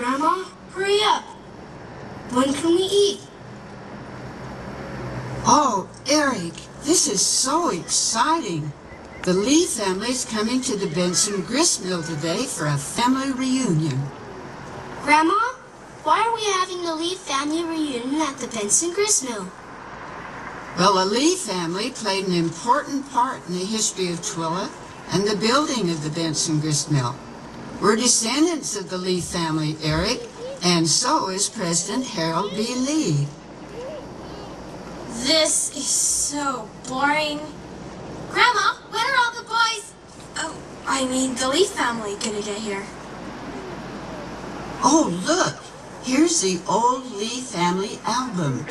Grandma, hurry up. When can we eat? Oh, Eric, this is so exciting. The Lee family's coming to the Benson grist mill today for a family reunion. Grandma, why are we having the Lee family reunion at the Benson grist mill? Well, the Lee family played an important part in the history of Twilla and the building of the Benson grist mill. We're descendants of the Lee family, Eric, and so is President Harold B. Lee. This is so boring. Grandma, when are all the boys... Oh, I mean the Lee family gonna get here? Oh, look! Here's the old Lee family album.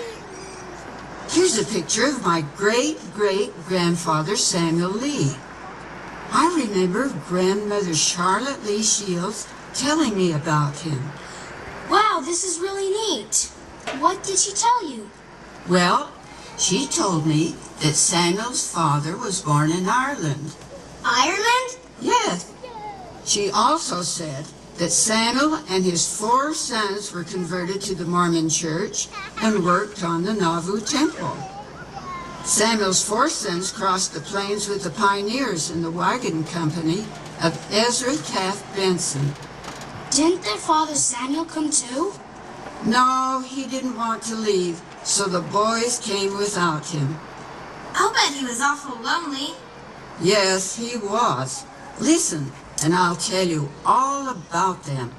Here's a picture of my great-great-grandfather Samuel Lee. I remember Grandmother Charlotte Lee Shields telling me about him. Wow, this is really neat. What did she tell you? Well, she told me that Samuel's father was born in Ireland. Ireland? Yes. She also said that Samuel and his 4 sons were converted to the Mormon Church and worked on the Nauvoo Temple. Samuel's 4 sons crossed the plains with the pioneers in the wagon company of Ezra Taft Benson. Didn't their father Samuel come too? No, he didn't want to leave, so the boys came without him. I'll bet he was awful lonely. Yes, he was. Listen, and I'll tell you all about them.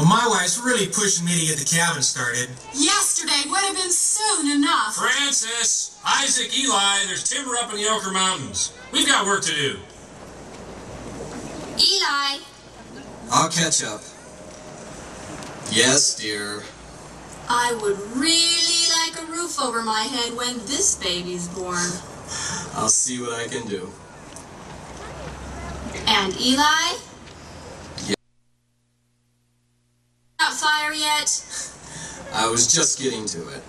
Well, my wife's really pushing me to get the cabin started. Yesterday would have been soon enough. Francis, Isaac, Eli, there's timber up in the Ochre Mountains. We've got work to do. Eli. I'll catch up. Yes, dear. I would really like a roof over my head when this baby's born. I'll see what I can do. And Eli? Yeah. Not fire yet? I was just getting to it.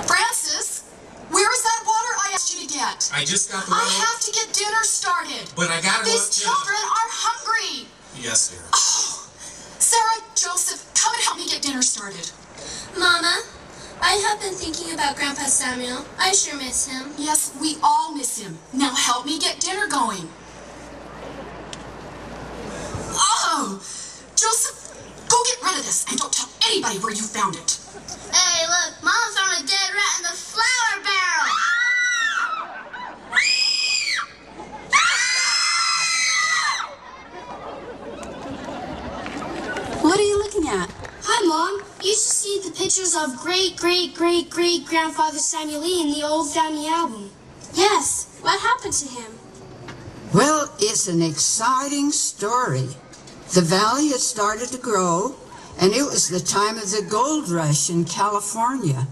Francis, where is that water I asked you to get? I just got the I have to get dinner started. But I gotta go These up to children are hungry. Yes, dear. Oh, Sarah, Joseph, come and help me get dinner started. Mama, I have been thinking about Grandpa Samuel. I sure miss him. Yes, we all miss him. Now help me get dinner going. Oh, Joseph, go get rid of this and don't tell anybody where you found it. Hey, look, Mom found a dead rat in the flour barrel. What are you looking at? Hi, Mom. You should see the pictures of great-great-great-great-grandfather Samuel Lee in the old family album. Yes. What happened to him? Well, it's an exciting story. The valley had started to grow, and it was the time of the gold rush in California.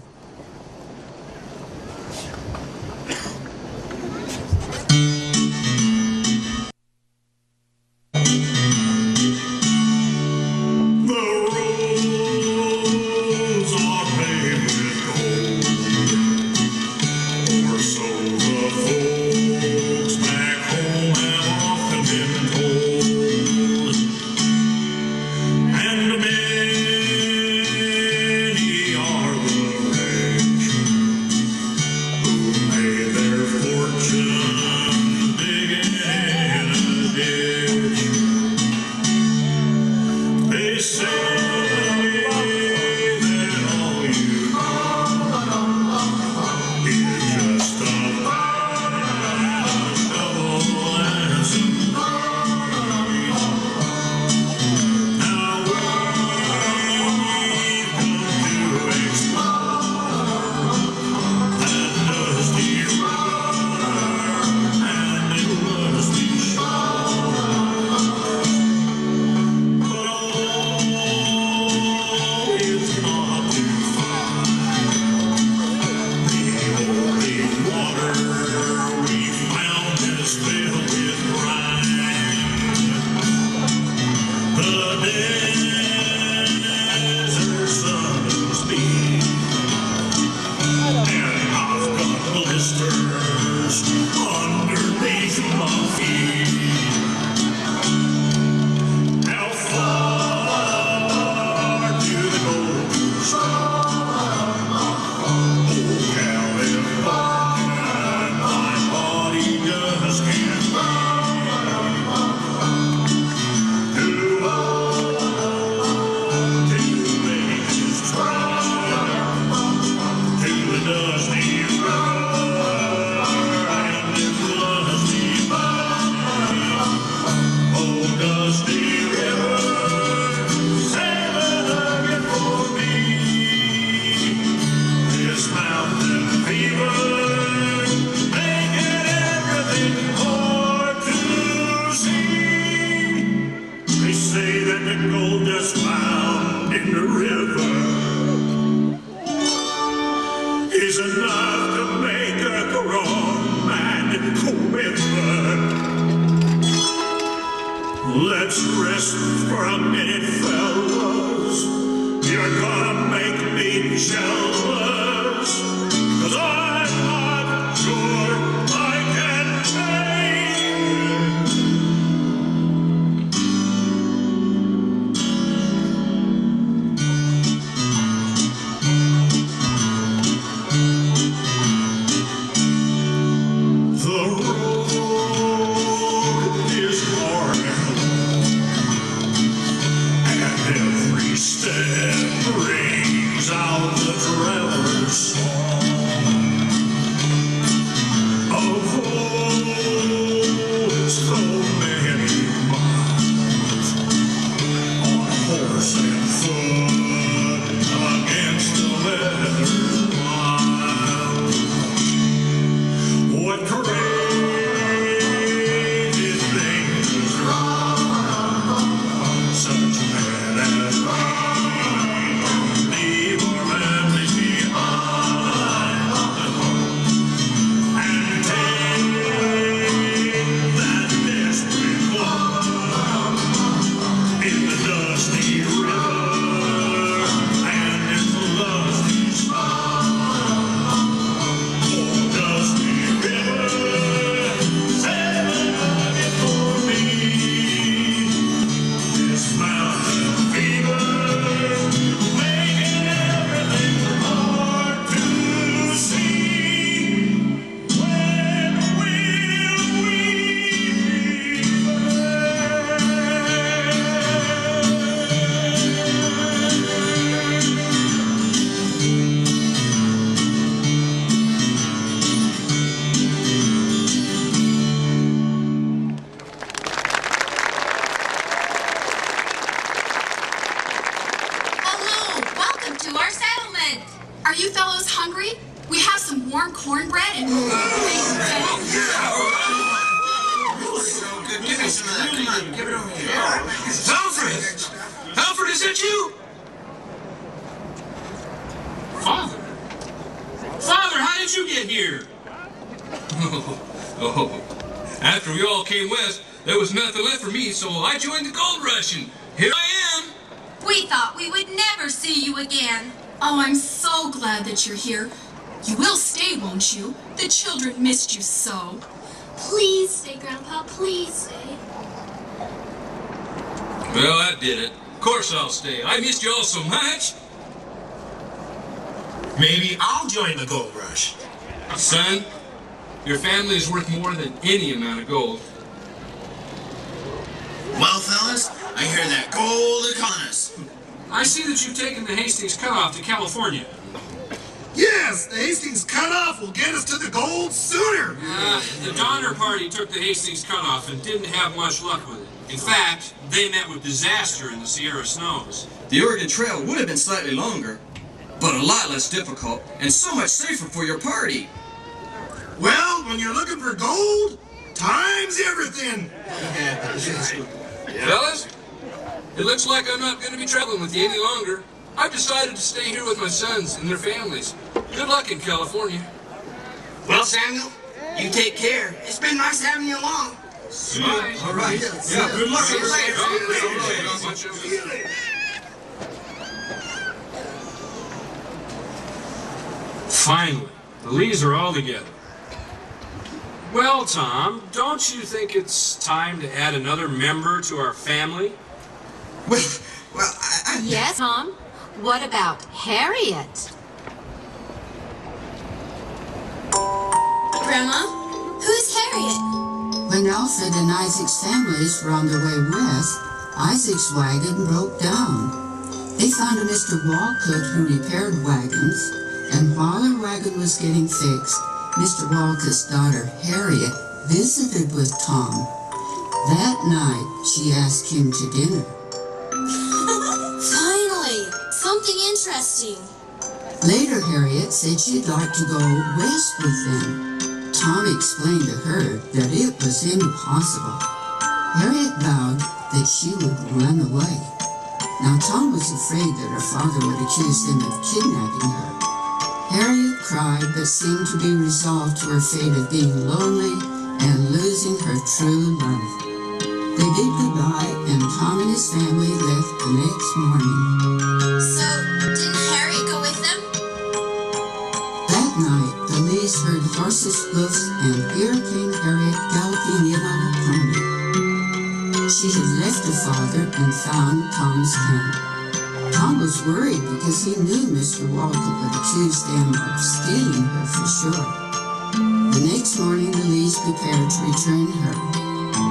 Let's rest for a minute, fellas. You're gonna make me jealous, 'cause I'm not sure I can take the road is hard and every step brings out the traveler's song of hope. It's Are you fellows hungry? We have some warm cornbread and... Give me some of that. Come on, give it over here. Alfred! Alfred, is that you? Father? Father, how did you get here? Oh. After we all came west, there was nothing left for me, so I joined the gold rush, and here I am. We thought we would never see you again. Oh, I'm so glad that you're here. You will stay, won't you? The children missed you so. Please stay, Grandpa. Please stay. Well, I did it. Of course I'll stay. I missed you all so much. Maybe I'll join the gold rush. Son, your family is worth more than any amount of gold. Well, fellas, I hear that gold is upon us. I see that you've taken the Hastings cutoff to California. Yes, the Hastings cutoff will get us to the gold sooner. The Donner Party took the Hastings cutoff and didn't have much luck with it. In fact, they met with disaster in the Sierra Snows. The Oregon Trail would have been slightly longer, but a lot less difficult and so much safer for your party. Well, when you're looking for gold, time's everything. Fellas, it looks like I'm not going to be traveling with you any longer. I've decided to stay here with my sons and their families. Good luck in California. Well, Samuel, you take care. It's been nice having you along. Bye. All right. Yeah, good luck. See you later. Finally, the Lees are all together. Well, Tom, don't you think it's time to add another member to our family? Well, I... Yes, Tom. What about Harriet? Grandma, who's Harriet? When Alfred and Isaac's families were on their way west, Isaac's wagon broke down. They found a Mr. Walcott who repaired wagons, and while her wagon was getting fixed, Mr. Walcott's daughter, Harriet, visited with Tom. That night, she asked him to dinner. Finally, something interesting. Later, Harriet said she'd like to go west with them. Tom explained to her that it was impossible. Harriet vowed that she would run away. Now, Tom was afraid that her father would accuse him of kidnapping her. Harriet cried but seemed to be resolved to her fate of being lonely and losing her true love. They bid goodbye, and Tom and his family left the next morning. So, didn't Harriet go with them? That night, the Lees heard horses' hoofs, and here came Harriet galloping in on a pony. She had left her father and found Tom's camp. Tom was worried because he knew Mr. Walcott would accuse them of stealing her for sure. The next morning, the Lees prepared to return her.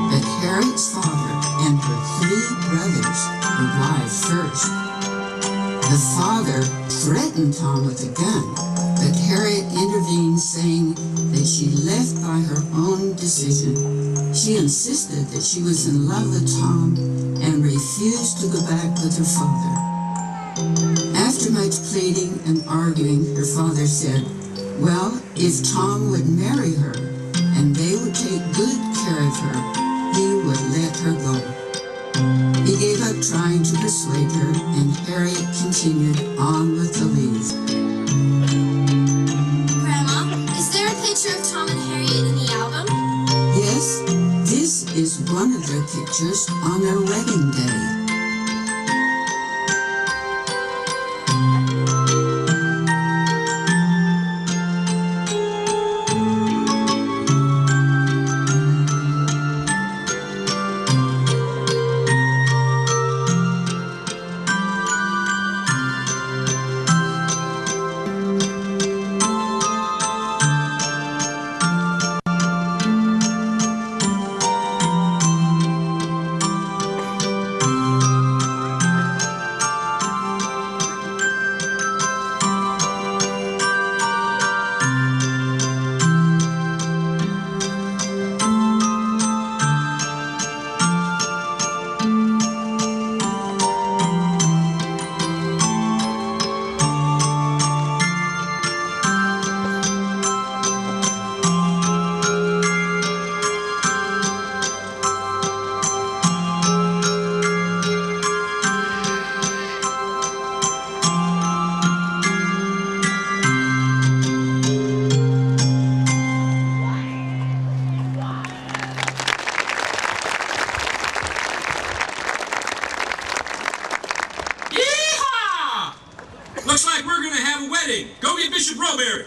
But Harriet's father and her 3 brothers arrived first. The father threatened Tom with a gun, but Harriet intervened, saying that she left by her own decision. She insisted that she was in love with Tom and refused to go back with her father. After much pleading and arguing, her father said, well, if Tom would marry her and they would take good care of her, he would let her go. He gave up trying to persuade her, and Harriet continued on with the Lees. Grandma, is there a picture of Tom and Harriet in the album? Yes, this is one of their pictures on their wedding day. Looks like we're gonna have a wedding. Go get Bishop Roberry.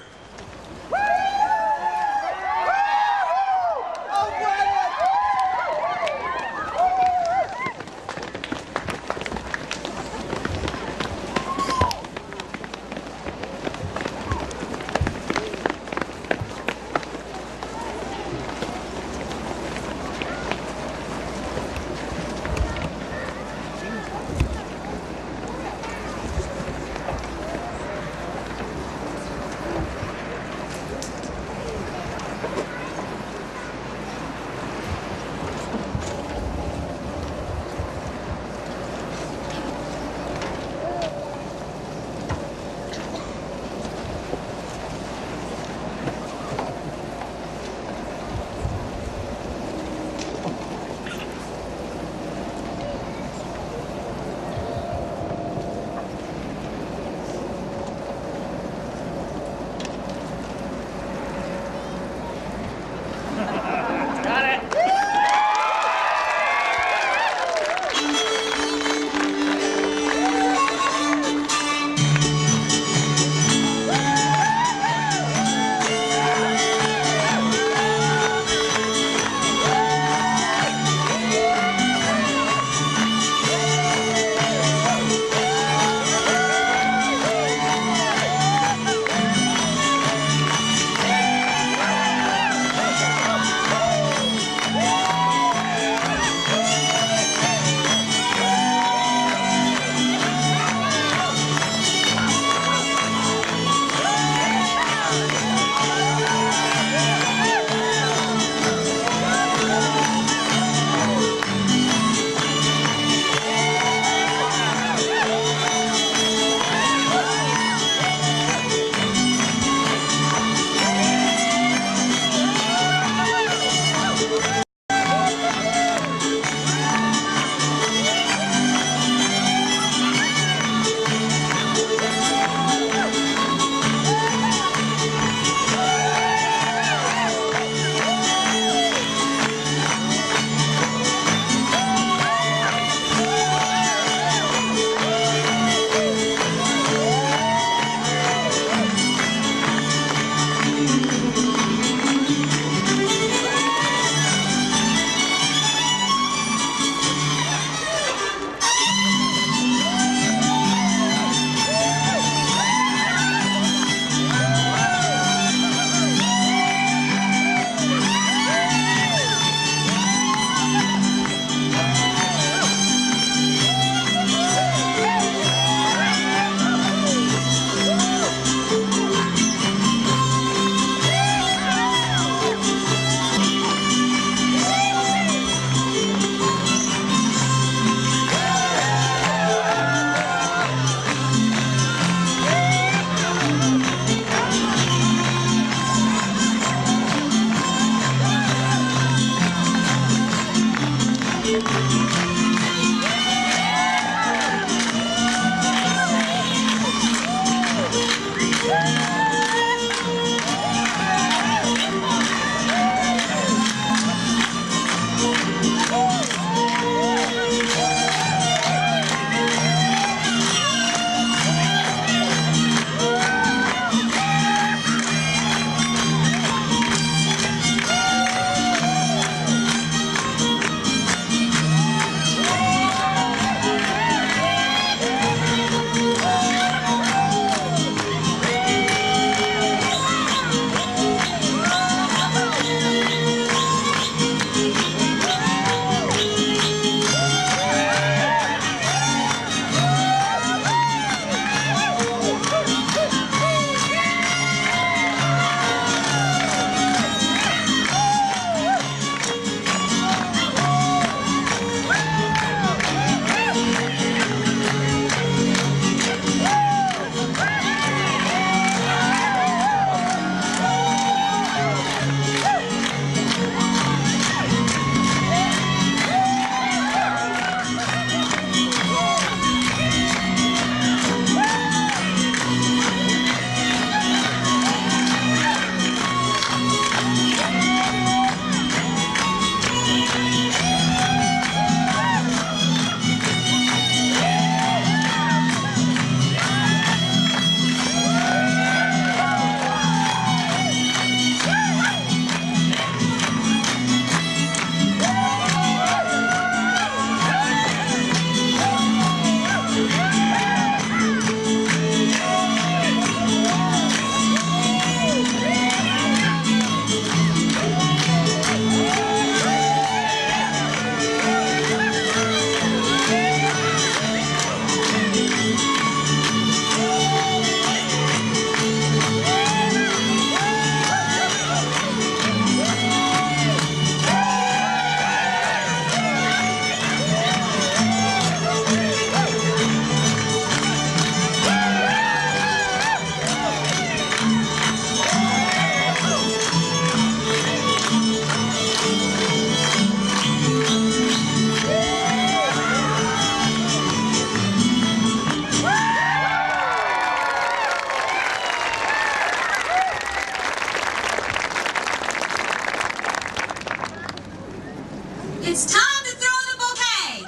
It's time to throw the bouquet!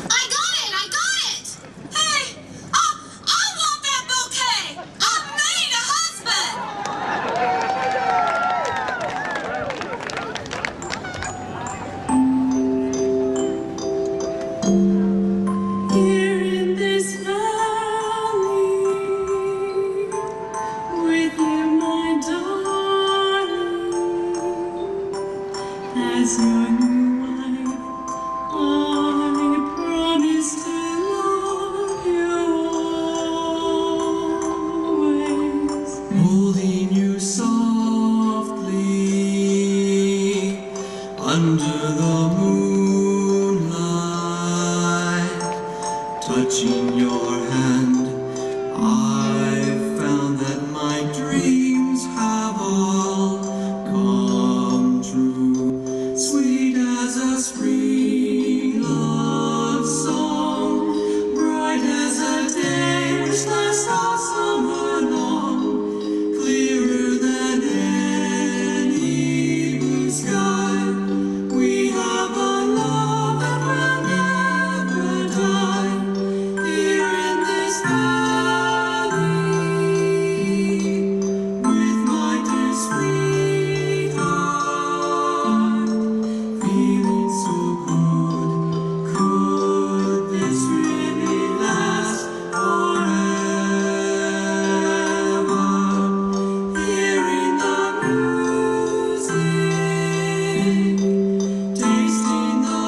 I got it! Hey, I want that bouquet! I made a husband! Here in this valley, with you, my darling, as your new wife, I promise to love you always, Holding you softly under the moonlight, touching your hand. I've found that my dreams have all come true. Sweet as a spring love song, bright as a day which lasts all summer long, clearer than any blue sky. We have a love that will never die. Here in this valley, with my dear sweetheart, feeling so good. Could this really last forever? Hearing the music, tasting the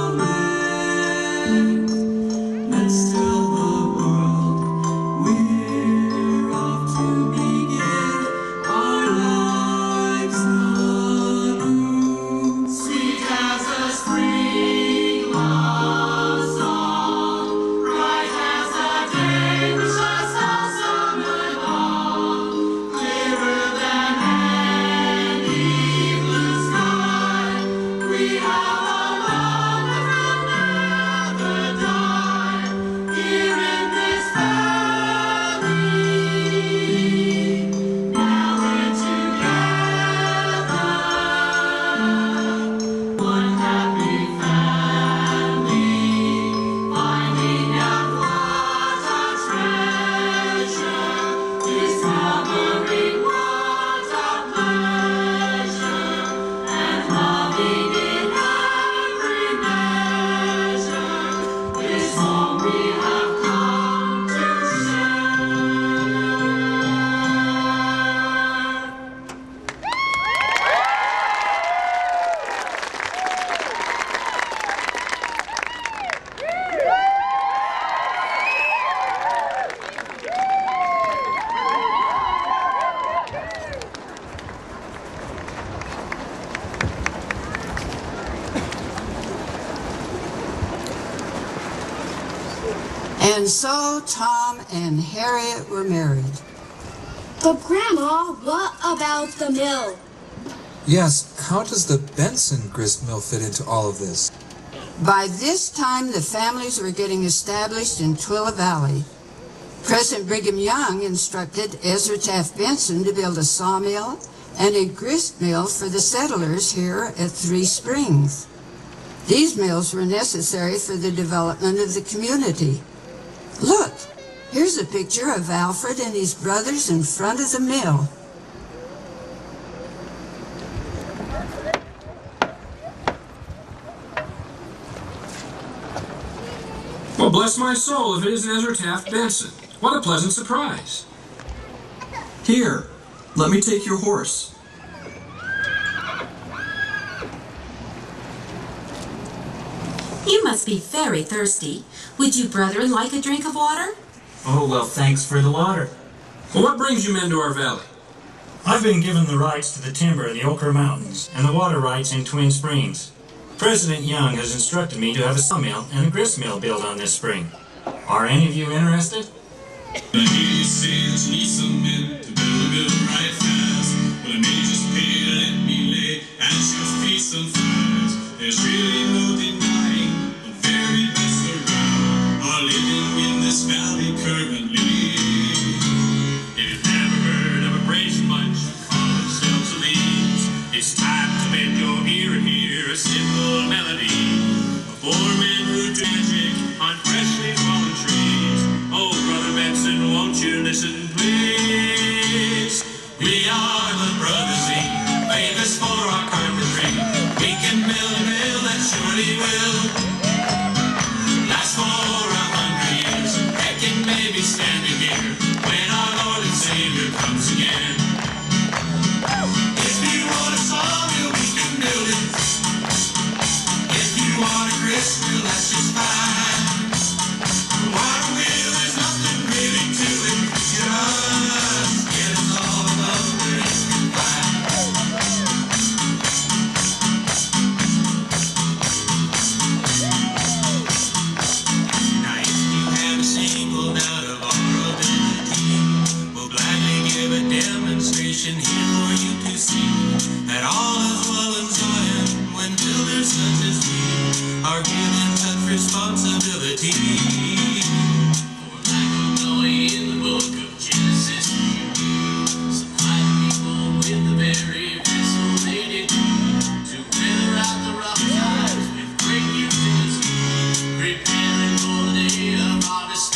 moment. Let's tell the world we're off to begin our lives anew. Sweet as a spring love song, bright as a day which lasts all summer long, clearer than any blue sky. We have a love that will never die. Here in this valley, now we're together, one happy family, finding out what a treasure, discovering what a pleasure, and loving in every measure. This all we have come to share. And so Tom and Harriet were married. But Grandma, what about the mill? Yes, how does the Benson grist mill fit into all of this? By this time, the families were getting established in Twila Valley. President Brigham Young instructed Ezra Taft Benson to build a sawmill and a grist mill for the settlers here at Three Springs. These mills were necessary for the development of the community. Look, here's a picture of Alfred and his brothers in front of the mill. Well, bless my soul if it isn't Ezra Taft Benson. What a pleasant surprise. Here, let me take your horse. You must be very thirsty. Would you brethren like a drink of water? Oh, well, thanks for the water. Well, what brings you men to our valley? I've been given the rights to the timber in the Ochre Mountains and the water rights in Twin Springs. President Young has instructed me to have a sawmill and a grist mill built on this spring. Are any of you interested? I hear you say that you need some men to build a mill right fast. Well, I may just pay to let me lay at your feet some fires. There's really no denying the very best around are living in this valley currently. If you've never heard of a praise bunch call themselves the leaves, it's time to bend your ear and hear a simple melody. Four men who do magic on freshly fallen trees. Oh, Brother Benson, won't you listen, please? We are the Brothers Z, famous for our carpentry. We can build a mill that surely will last for 100 years. Heck, it may be standing here when our Lord and Savior comes again. If you want a sawmill, we can build it. If you want a grist mill, that's just fine. Water wheel, there's nothing really to it. Just get us all above where it can fly. Now if you have a single out of our ability, we'll gladly give a demonstration here for you to see that all is well in Zion when builders such as we are given such responsibility. For like a Noah in the book of Genesis, supply the people with the very vessel they did to weather out the rough times with great utility, preparing for the day of harvest.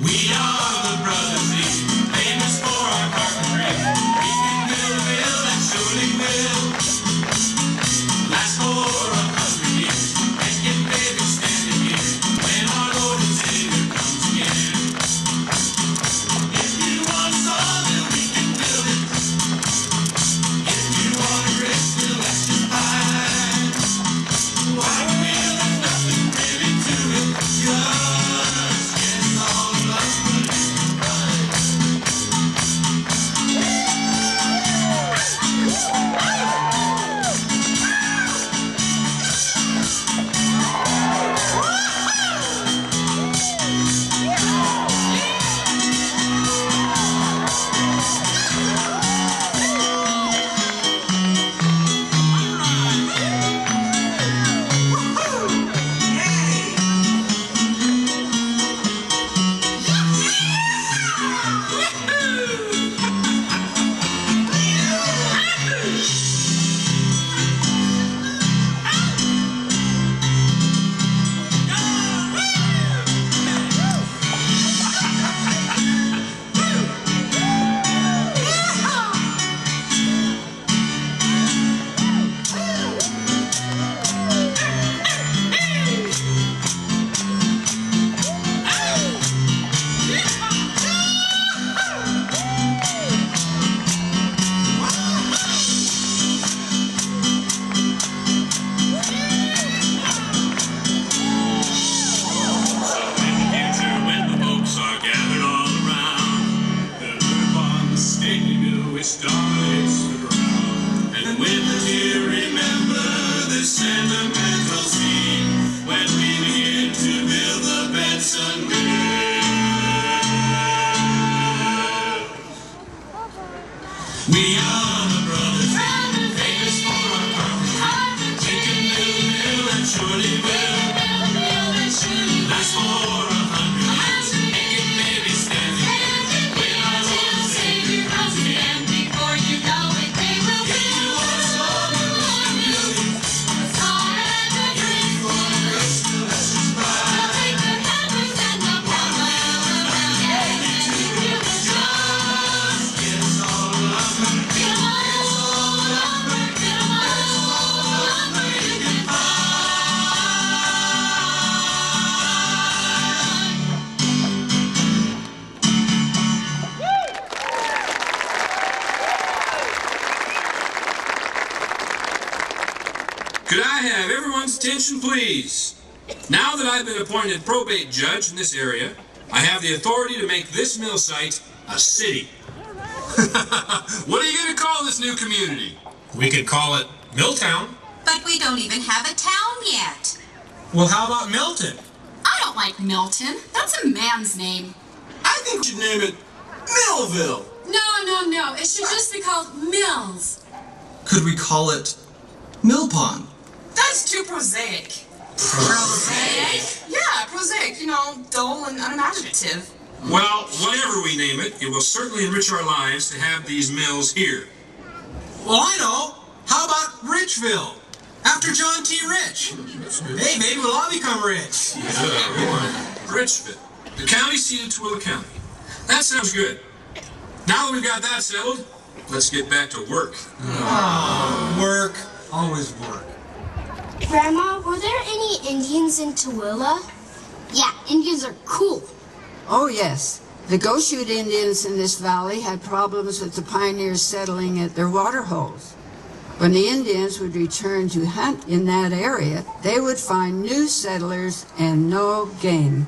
We are the Brothers Z, famous for our carpentry. We can build a mill that surely will last for 100 years. And get baby standing here when our Lord and Savior comes again. If you want a sawmill, we can build it. If you want a grist mill, that's just fine. Water wheel, there's nothing really to it. Just get us all above what it can run. Benson mill. We are the Brothers Z, famous for our carpentry. We can build a mill that surely will last for 100 years. Make it maybe standing here when our Lord and Savior comes again. Before you know it, they will build a sawmill. Could I have everyone's attention, please? Now that I've been appointed probate judge in this area, I have the authority to make this mill site a city. What are you going to call this new community? We could call it Milltown. But we don't even have a town yet. Well, how about Milton? I don't like Milton. That's a man's name. I think you should name it Millville. No. It should just be called Mills. Could we call it Millpond? That's too prosaic. Prosaic? Yeah, prosaic. You know, dull and unimaginative. Well, whatever we name it, it will certainly enrich our lives to have these mills here. Well, I know. How about Richville? After John T. Rich. Hey, maybe we'll all become rich. Richville. The county seat of Tooele County. That sounds good. Now that we've got that settled, let's get back to work. Work. Always work. Grandma, were there any Indians in Tooele? Yeah, Indians are cool. Oh, yes. The Goshute Indians in this valley had problems with the pioneers settling at their water holes. When the Indians would return to hunt in that area, they would find new settlers and no game.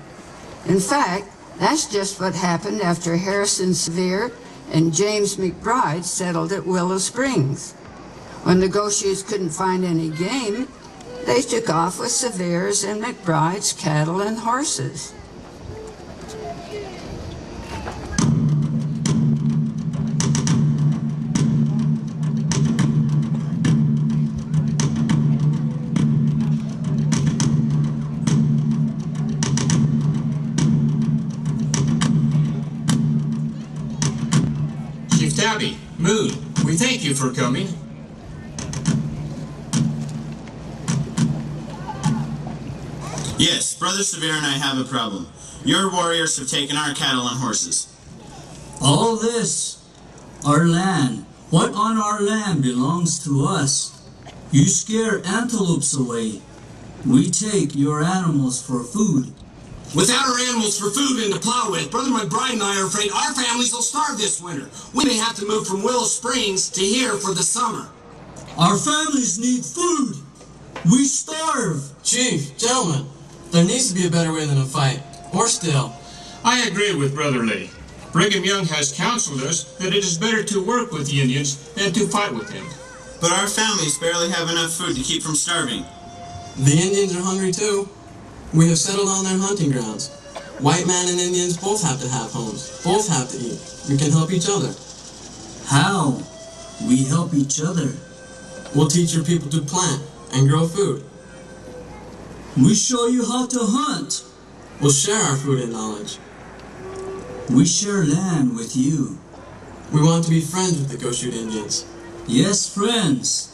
In fact, that's just what happened after Harrison Sevier and James McBride settled at Willow Springs. When the Goshutes couldn't find any game, they took off with Sevier's and McBride's cattle and horses. Chief Tabby, Moon, we thank you for coming. Yes, Brother Sevier and I have a problem. Your warriors have taken our cattle and horses. All this, our land, what on our land belongs to us. You scare antelopes away. We take your animals for food. Without our animals for food and to plow with, Brother McBride and I are afraid our families will starve this winter. We may have to move from Willow Springs to here for the summer. Our families need food. We starve. Chief, gentlemen, there needs to be a better way than a fight. Or still. I agree with Brother Lee. Brigham Young has counseled us that it is better to work with the Indians than to fight with them. But our families barely have enough food to keep from starving. The Indians are hungry too. We have settled on their hunting grounds. White man and Indians both have to have homes, both have to eat. We can help each other. How? We help each other. We'll teach your people to plant and grow food. We show you how to hunt. We'll share our food and knowledge. We share land with you. We want to be friends with the Goshute Indians. Yes, friends.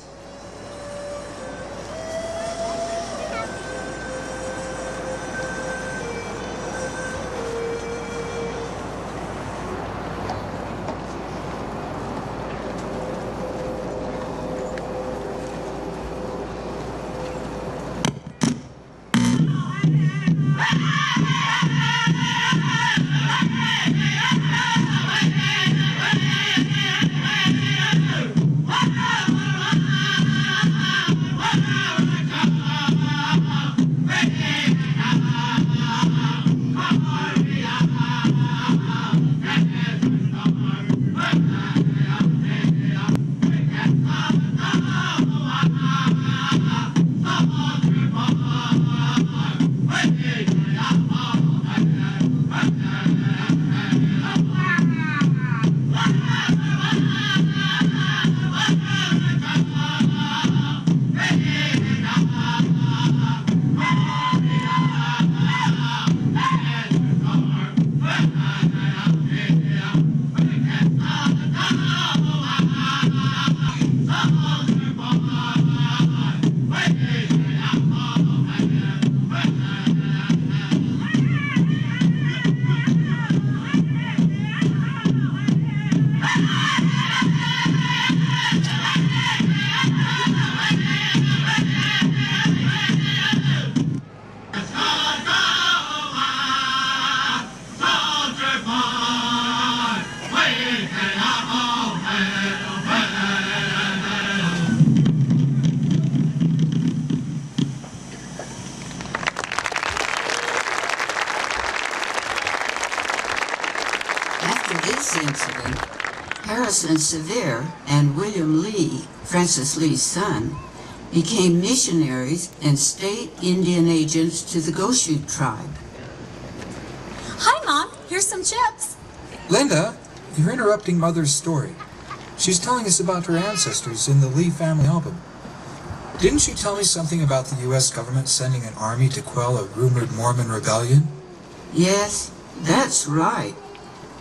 Harrison Sevier and William Lee, Francis Lee's son, became missionaries and state Indian agents to the Goshute tribe. Hi, Mom. Here's some chips. Linda, you're interrupting Mother's story. She's telling us about her ancestors in the Lee family album. Didn't she tell me something about the U.S. government sending an army to quell a rumored Mormon rebellion? Yes, that's right.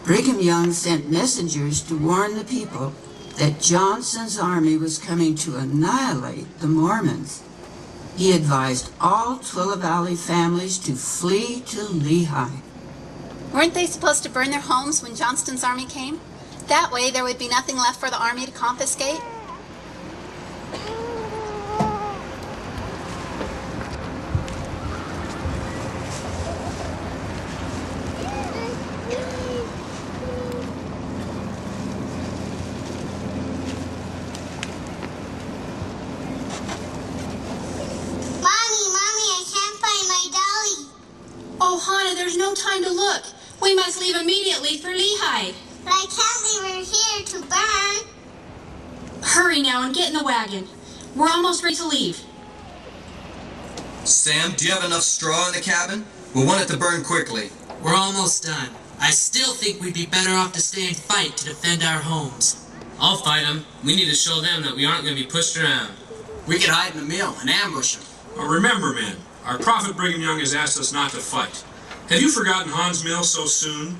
Brigham Young sent messengers to warn the people that Johnson's army was coming to annihilate the Mormons. He advised all Twila Valley families to flee to Lehi. Weren't they supposed to burn their homes when Johnston's army came? That way there would be nothing left for the army to confiscate. Oh, Hannah, there's no time to look. We must leave immediately for Lehi. But I can't leave her here to burn. Hurry now and get in the wagon. We're almost ready to leave. Sam, do you have enough straw in the cabin? We'll want it to burn quickly. We're almost done. I still think we'd be better off to stay and fight to defend our homes. I'll fight them. We need to show them that we aren't going to be pushed around. We could hide in the mill and ambush them. Remember, men, our prophet Brigham Young has asked us not to fight. Have you forgotten Hans Mill so soon?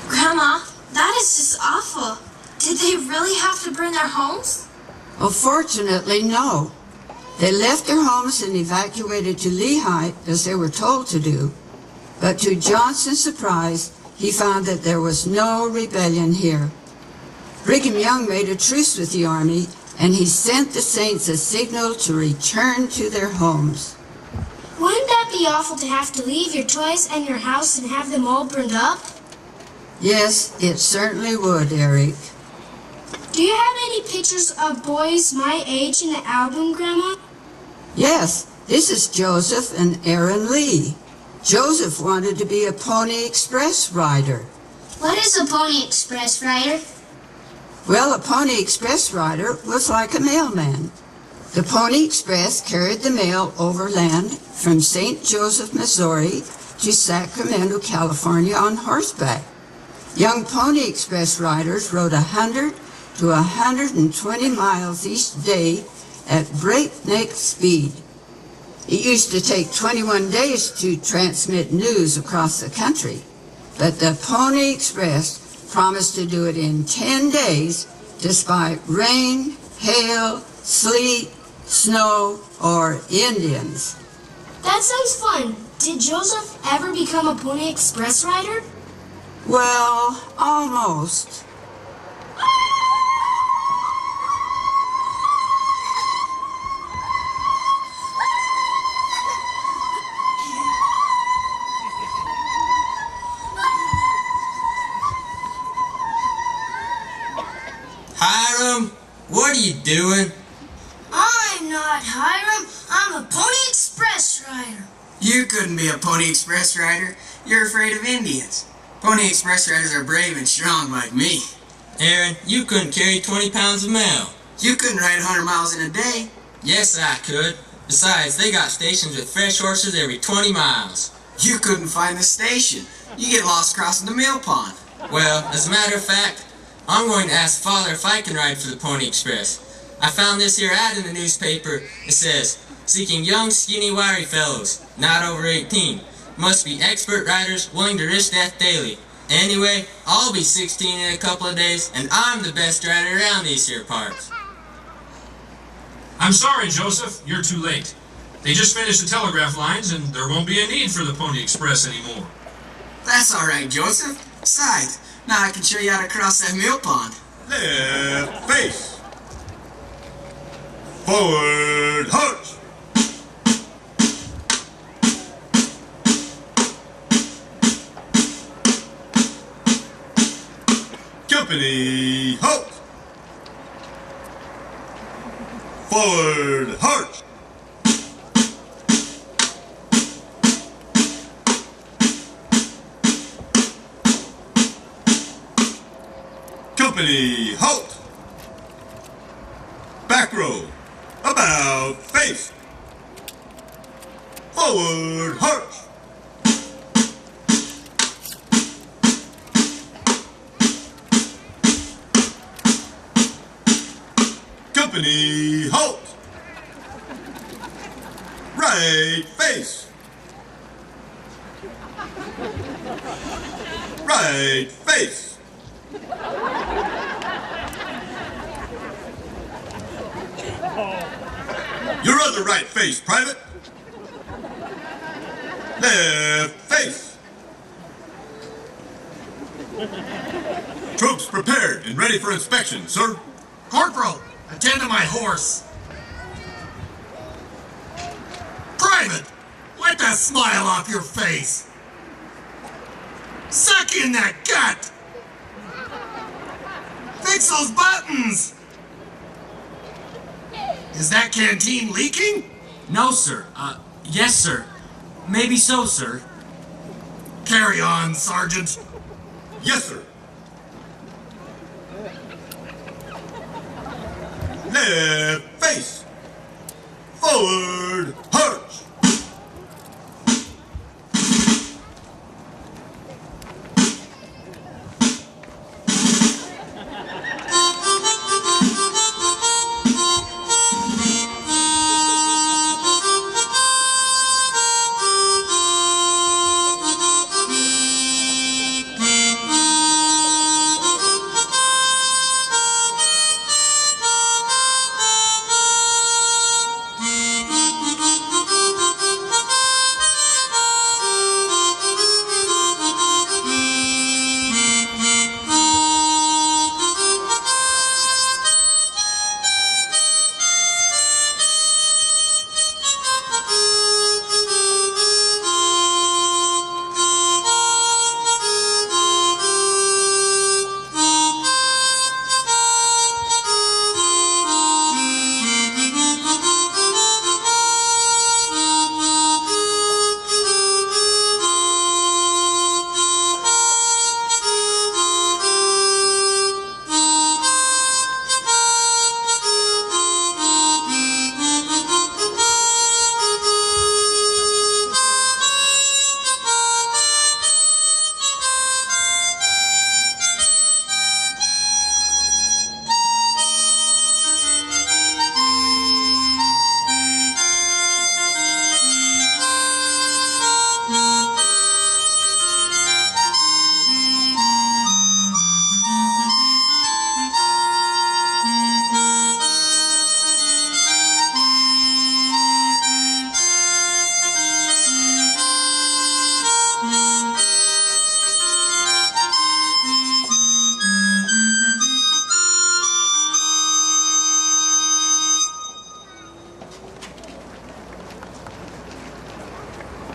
Grandma, that is just awful. Did they really have to burn their homes? Well, fortunately, no. They left their homes and evacuated to Lehigh, as they were told to do. But to Johnson's surprise, he found that there was no rebellion here. Brigham Young made a truce with the army, and he sent the saints a signal to return to their homes. Wouldn't that be awful to have to leave your toys and your house and have them all burned up? Yes, it certainly would, Eric. Do you have any pictures of boys my age in the album, Grandma? Yes, this is Joseph and Aaron Lee. Joseph wanted to be a Pony Express rider. What is a Pony Express rider? Well, a Pony Express rider was like a mailman. The Pony Express carried the mail overland from St. Joseph, Missouri to Sacramento, California on horseback. Young Pony Express riders rode 100 to 120 miles each day at breakneck speed. It used to take 21 days to transmit news across the country, but the Pony Express promised to do it in 10 days despite rain, hail, sleet, snow, or Indians. That sounds fun. Did Joseph ever become a Pony Express rider? Well, almost. Hiram, what are you doing? I'm not Hiram. I'm a Pony Express rider. You couldn't be a Pony Express rider. You're afraid of Indians. Pony Express riders are brave and strong like me. Aaron, you couldn't carry 20 pounds of mail. You couldn't ride 100 miles in a day. Yes, I could. Besides, they got stations with fresh horses every 20 miles. You couldn't find the station. You get lost crossing the mill pond. Well, as a matter of fact, I'm going to ask Father if I can ride for the Pony Express. I found this here ad in the newspaper. It says, seeking young, skinny, wiry fellows, not over 18. Must be expert riders willing to risk death daily. Anyway, I'll be 16 in a couple of days, and I'm the best rider around these here parts. I'm sorry, Joseph. You're too late. They just finished the telegraph lines, and there won't be a need for the Pony Express anymore. That's all right, Joseph. Besides, now I can show you how to cross that mill pond. Left face. Forward hunch. Company halt. Forward hunch. Company, halt! Back row, about face. Forward, march. Company, halt! Right face. Right face. Your other right face, Private. Left face. Troops prepared and ready for inspection, sir. Corporal, attend to my horse. Private, wipe that smile off your face. Suck in that gut. Fix those buttons. Is that canteen leaking? No, sir. Yes, sir. Maybe so, sir. Carry on, Sergeant. Yes, sir. Left face. Forward, march.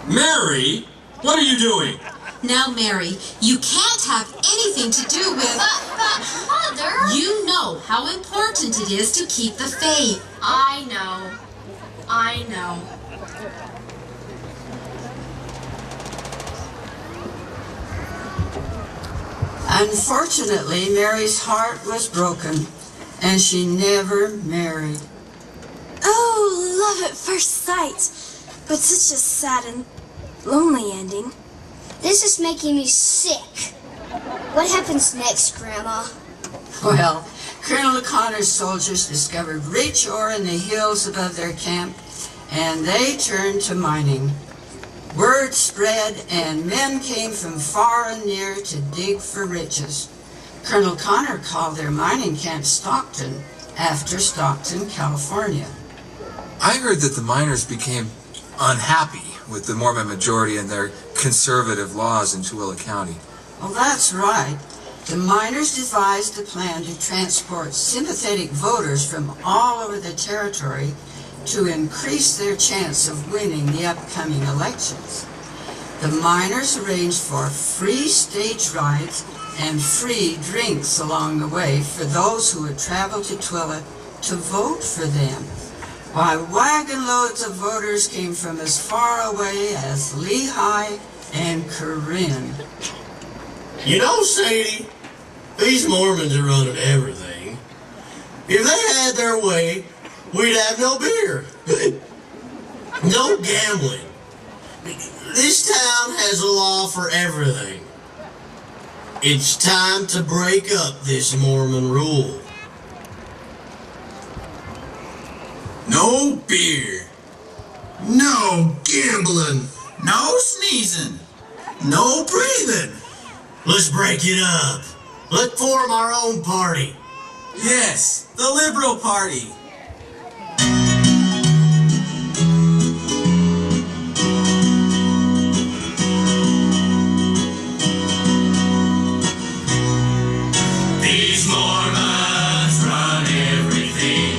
Mary, what are you doing? Now, Mary, you can't have anything to do with... But, Mother... You know how important it is to keep the faith. I know. I know. Unfortunately, Mary's heart was broken, and she never married. Oh, love at first sight. But such a sad and lonely ending. This is making me sick. What happens next, Grandma? Well, Colonel Connor's soldiers discovered rich ore in the hills above their camp, and they turned to mining. Word spread, and men came from far and near to dig for riches. Colonel Connor called their mining camp Stockton, after Stockton, California. I heard that the miners became unhappy with the Mormon majority and their conservative laws in Tooele County. Well, that's right. The miners devised a plan to transport sympathetic voters from all over the territory to increase their chance of winning the upcoming elections. The miners arranged for free stage rides and free drinks along the way for those who would travel to Tooele to vote for them, while wagon loads of voters came from as far away as Lehigh and Corinne. You know, Sadie, These Mormons are running everything. If they had their way, we'd have no beer. No gambling. This town has a law for everything. It's time to break up this Mormon rule. No beer. No gambling. No sneezing. No breathing. Let's break it up. Let's form our own party. Yes, the Liberal Party. These Mormons run everything,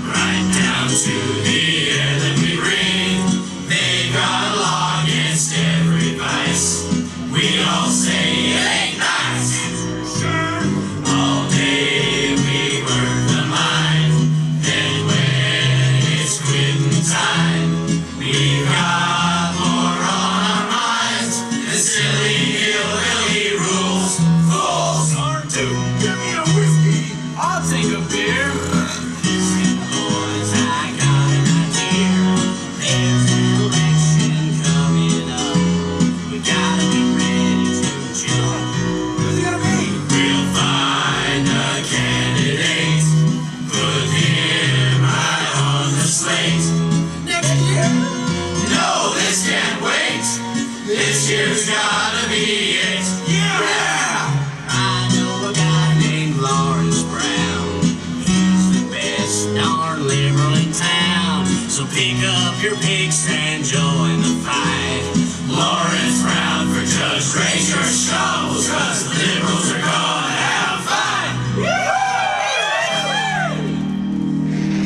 right down to the air that we breathe. They've got a law against every vice. We all say it ain't nice. All day we work the mind, then when it's quitting time, we've got more on our minds than silly hillbilly rules. Fools are too. Give me a whiskey. I'll take a beer. Boys, I got an idea. There's an election coming up. We gotta get ready to jump. Who's it gonna be? We'll find a candidate, put him right on the slate. Next year? No, this can't wait. This year's gotta be it. Yeah! I know a guy named Lawrence Brown. He's the best darn liberal in town. So pick up your picks and join the fight. Lawrence Brown for judge, raise your shovels, 'cause the liberals are gonna have fun.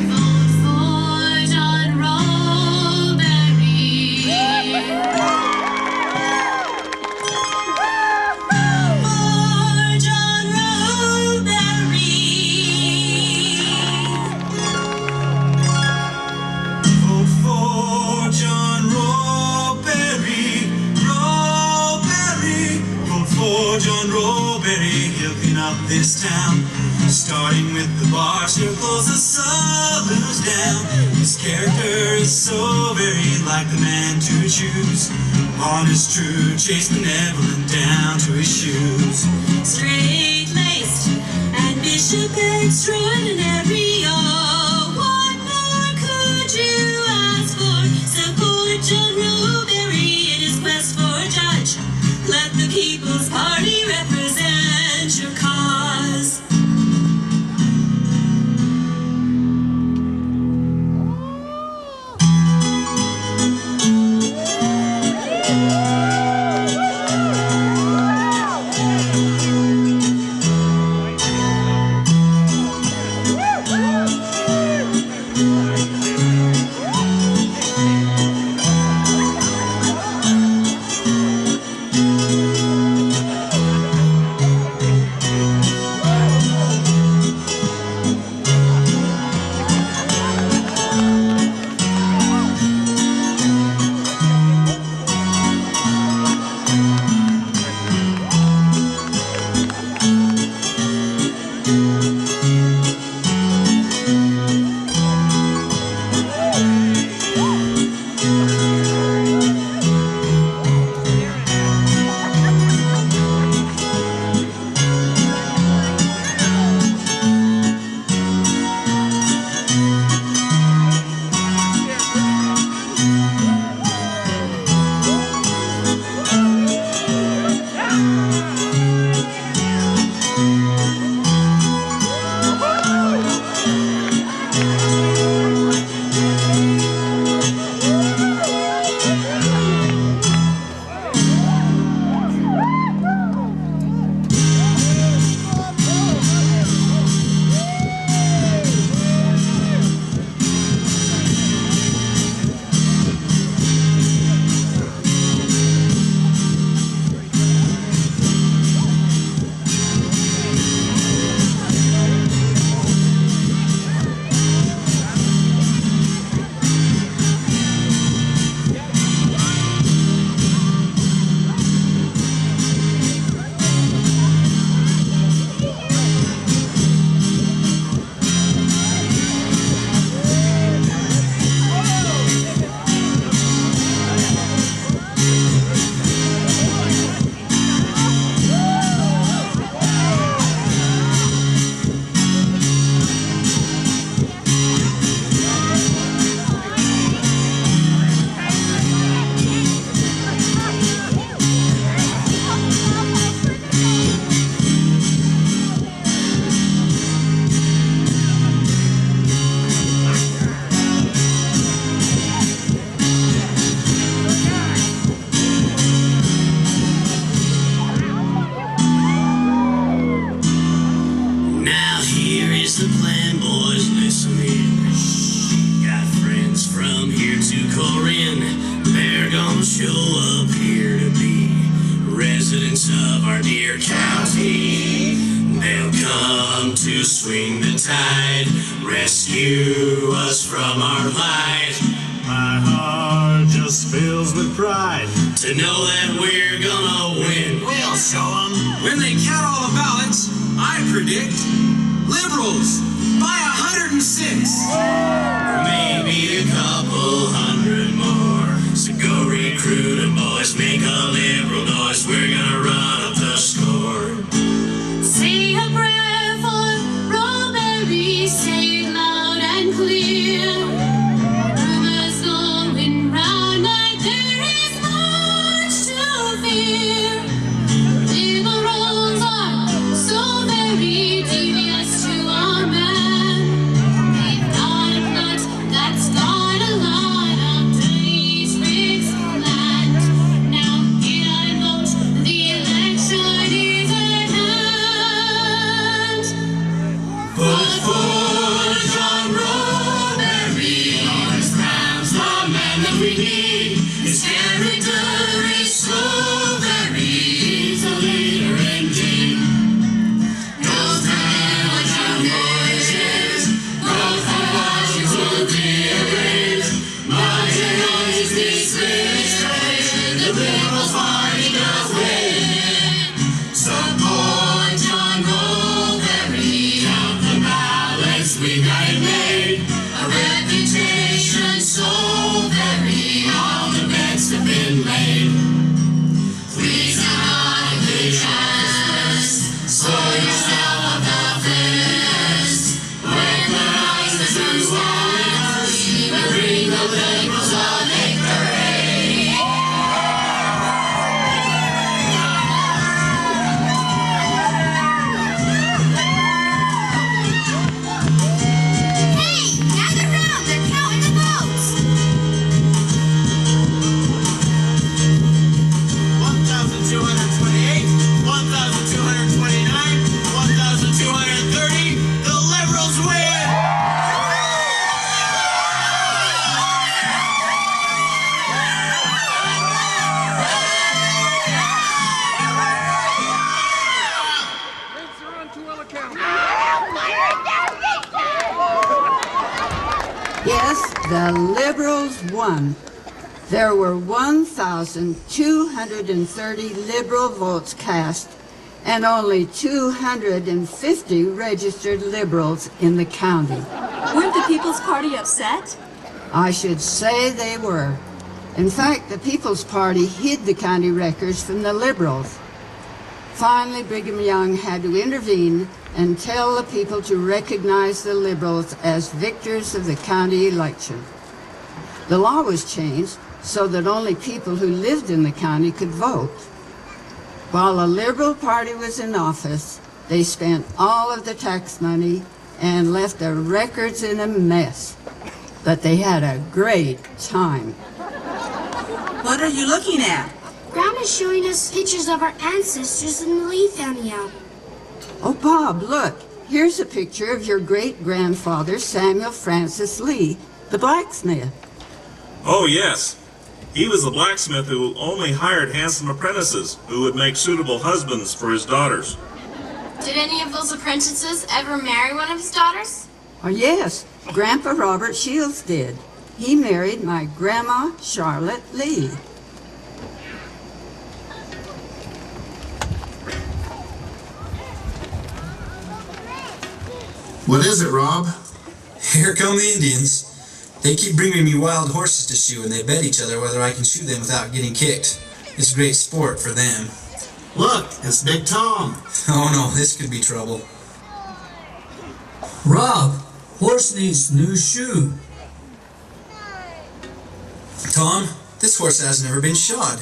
Vote for John Roberry. For John Roberry. Vote for John Roberry. Roberry. Vote for John Roberry. He'll clean up this town. Starting with the bars, he'll close the saloons down. His character is so very like the man to choose. Honest, true, chaste, benevolent, down to his shoes. Straight-laced and bishop extraordinary. Oh, what more could you ask for? Support John Roberry in his quest for a judge. Let the People's Party represent your cause. residents of our dear county. They'll come to swing the tide, rescue us from our plight. My heart just fills with pride to know that we're gonna win. We'll show them. When they count all the ballots, I predict Liberals by 106. Maybe a couple hundred more. So go recruit 'em, boys, make a Liberal noise. We're gonna run up the score. Say a prayer for Robbery, say it loud and clear. Rumors going round like there is much to fear. Liberals are so very devious to our man. They've got a plot that's got a lot of dirty tricks planned. Now get out and vote, the election is at hand. Vote for John Robbery, Lawrence Brown's the man that we need. His character is so very, he's a leader indeed. Those men are John voices, both for Washington will be erased. But it always these days, the Liberals party does win. Support John Robbery, count the ballots, we got it made. A reputation so very, all the bets have been laid. Please do not engage us, soil yourself of the fist. When the rise is too us, we bring the Liberals a victory. Hey, gather round, they're counting the votes. 1,228, 1,229, 1,230, the Liberals win! Yes, the Liberals won. There were 1,230 Liberal votes cast and only 250 registered Liberals in the county. Weren't the People's Party upset? I should say they were. In fact, the People's Party hid the county records from the Liberals. Finally, Brigham Young had to intervene and tell the people to recognize the Liberals as victors of the county election. The law was changed so that only people who lived in the county could vote. While the Liberal Party was in office, they spent all of the tax money and left their records in a mess. But they had a great time. What are you looking at? Grandma's showing us pictures of our ancestors in the Lee family album. Oh, Bob, look. Here's a picture of your great-grandfather, Samuel Francis Lee, the blacksmith. Oh, yes. He was the blacksmith who only hired handsome apprentices who would make suitable husbands for his daughters. Did any of those apprentices ever marry one of his daughters? Oh, yes. Grandpa Robert Shields did. He married my Grandma Charlotte Lee. What is it, Rob? Here come the Indians. They keep bringing me wild horses to shoe, and they bet each other whether I can shoe them without getting kicked. It's great sport for them. Look, it's Big Tom. Oh no, this could be trouble. Rob, horse needs new shoe. Tom, this horse has never been shod.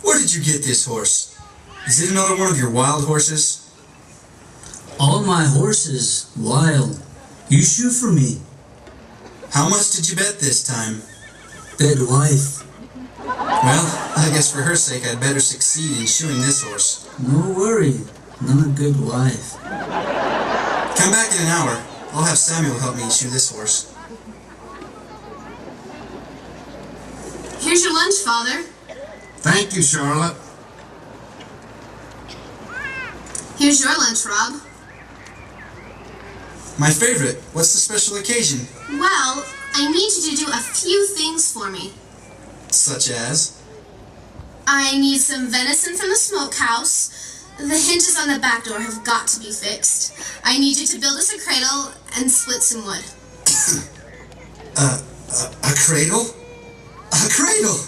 Where did you get this horse? Is it another one of your wild horses? All my horses wild. You shoe for me. How much did you bet this time? Bet wife. Well, I guess for her sake I'd better succeed in shoeing this horse. No worry, not good wife. Come back in an hour. I'll have Samuel help me shoe this horse. Here's your lunch, Father. Thank you, Charlotte. Here's your lunch, Rob. My favorite. What's the special occasion? Well, I need you to do a few things for me. Such as? I need some venison from the smokehouse. The hinges on the back door have got to be fixed. I need you to build us a cradle and split some wood. A cradle? A cradle!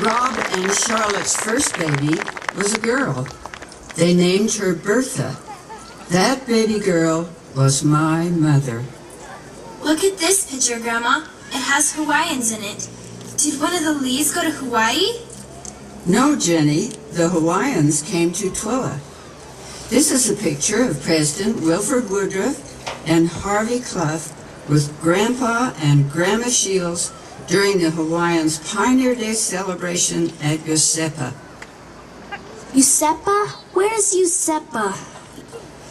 Rob and Charlotte's first baby was a girl. They named her Bertha. That baby girl was my mother. Look at this picture, Grandma. It has Hawaiians in it. Did one of the Lees go to Hawaii? No, Jenny, the Hawaiians came to Twila. This is a picture of President Wilford Woodruff and Harvey Clough with Grandpa and Grandma Shields during the Hawaiians' Pioneer Day celebration at Yosepa. Yosepa? Where is Yosepa?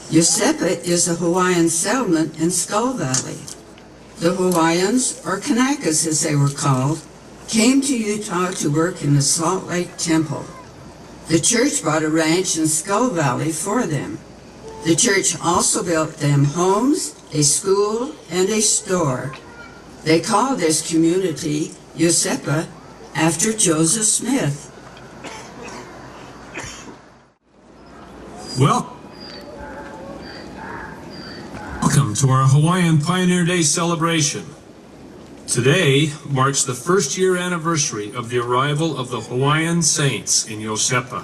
Yosepa is a Hawaiian settlement in Skull Valley. The Hawaiians, or Kanakas as they were called, came to Utah to work in the Salt Lake Temple. The church bought a ranch in Skull Valley for them. The church also built them homes, a school, and a store. They called this community Yosepa after Joseph Smith. Welcome to our Hawaiian Pioneer Day celebration. Today marks the first-year anniversary of the arrival of the Hawaiian Saints in Yosepa.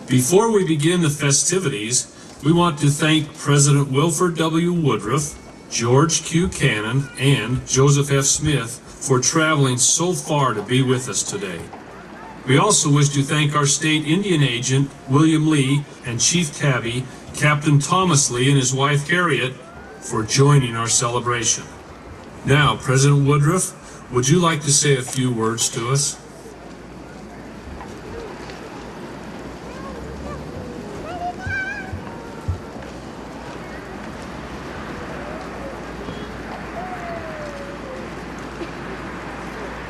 Before we begin the festivities, we want to thank President Wilford W. Woodruff, George Q. Cannon, and Joseph F. Smith for traveling so far to be with us today. We also wish to thank our state Indian agent, William Lee, and Chief Tabby, Captain Thomas Lee and his wife Harriet, for joining our celebration. Now, President Woodruff, would you like to say a few words to us?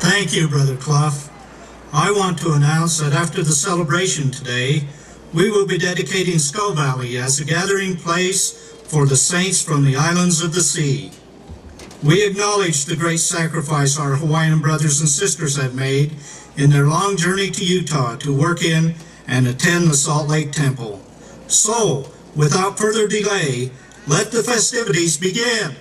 Thank you, Brother Clough. I want to announce that after the celebration today, we will be dedicating Skull Valley as a gathering place for the saints from the islands of the sea. We acknowledge the great sacrifice our Hawaiian brothers and sisters have made in their long journey to Utah to work in and attend the Salt Lake Temple. So, without further delay, let the festivities begin.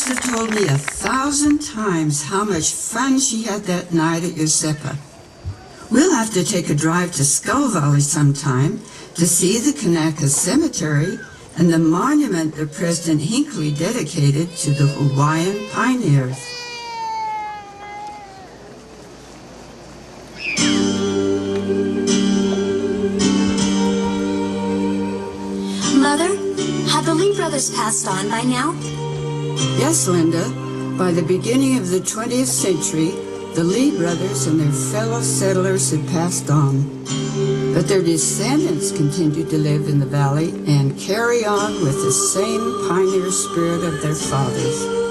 must have told me 1,000 times how much fun she had that night at Giuseppe. We'll have to take a drive to Skull Valley sometime to see the Kanaka Cemetery and the monument that President Hinckley dedicated to the Hawaiian pioneers. Mother, have the Lee brothers passed on by now? Yes, Linda. By the beginning of the 20th century, the Lee brothers and their fellow settlers had passed on. But their descendants continued to live in the valley and carry on with the same pioneer spirit of their fathers.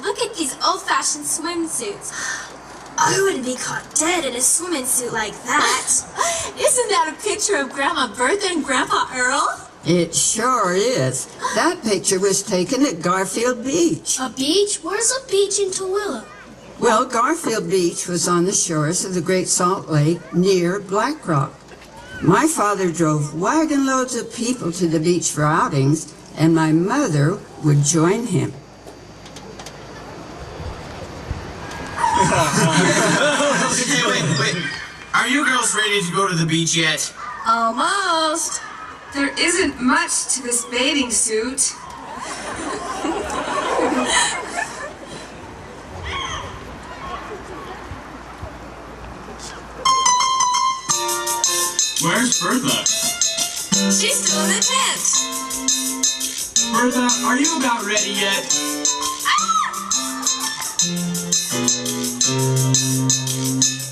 Look at these old-fashioned swimsuits. I wouldn't be caught dead in a swimming suit like that. Isn't that a picture of Grandma Bertha and Grandpa Earl? It sure is. That picture was taken at Garfield Beach. A beach? Where's a beach in Tooele? Well, Garfield Beach was on the shores of the Great Salt Lake near Black Rock. My father drove wagon loads of people to the beach for outings, and my mother would join him. Hey, wait. Are you girls ready to go to the beach yet? Almost. There isn't much to this bathing suit. Where's Bertha? She's still in the tent. Bertha, are you about ready yet?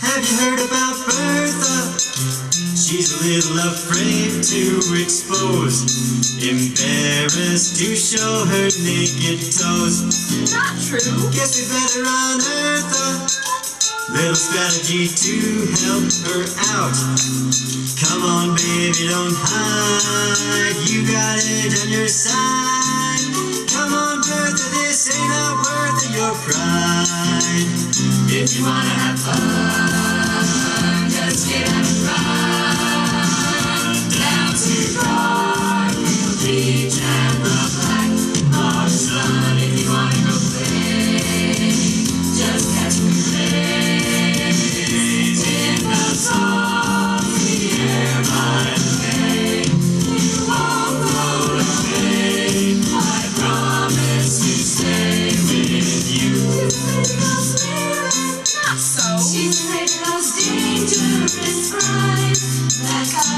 Have you heard about Bertha? She's a little afraid to expose, embarrassed to show her naked toes. Not true. Guess we better unearth a little strategy to help her out. Come on, baby, don't hide. You got it on your side. Come on, Bertha, this ain't not worth your pride. If you wanna have fun, just get out and run down to Garfield Beach and the Black Rock Sun. If you wanna go play, just catch me there.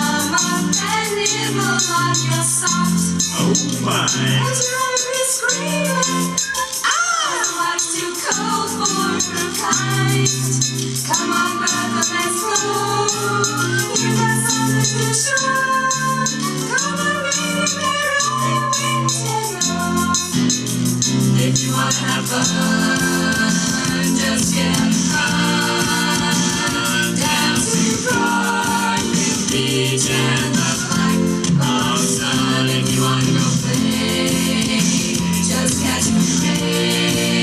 come up and nibble on your socks. Oh my. And you'll be screaming, ah, I'm too cold for her kind. Come on, brother, let's go. You've got something to show. Come on, baby, we're only waiting on. If you wanna have fun, just get run down to Broadview Beach and the Black Bog Sun. If you wanna go play, just catch a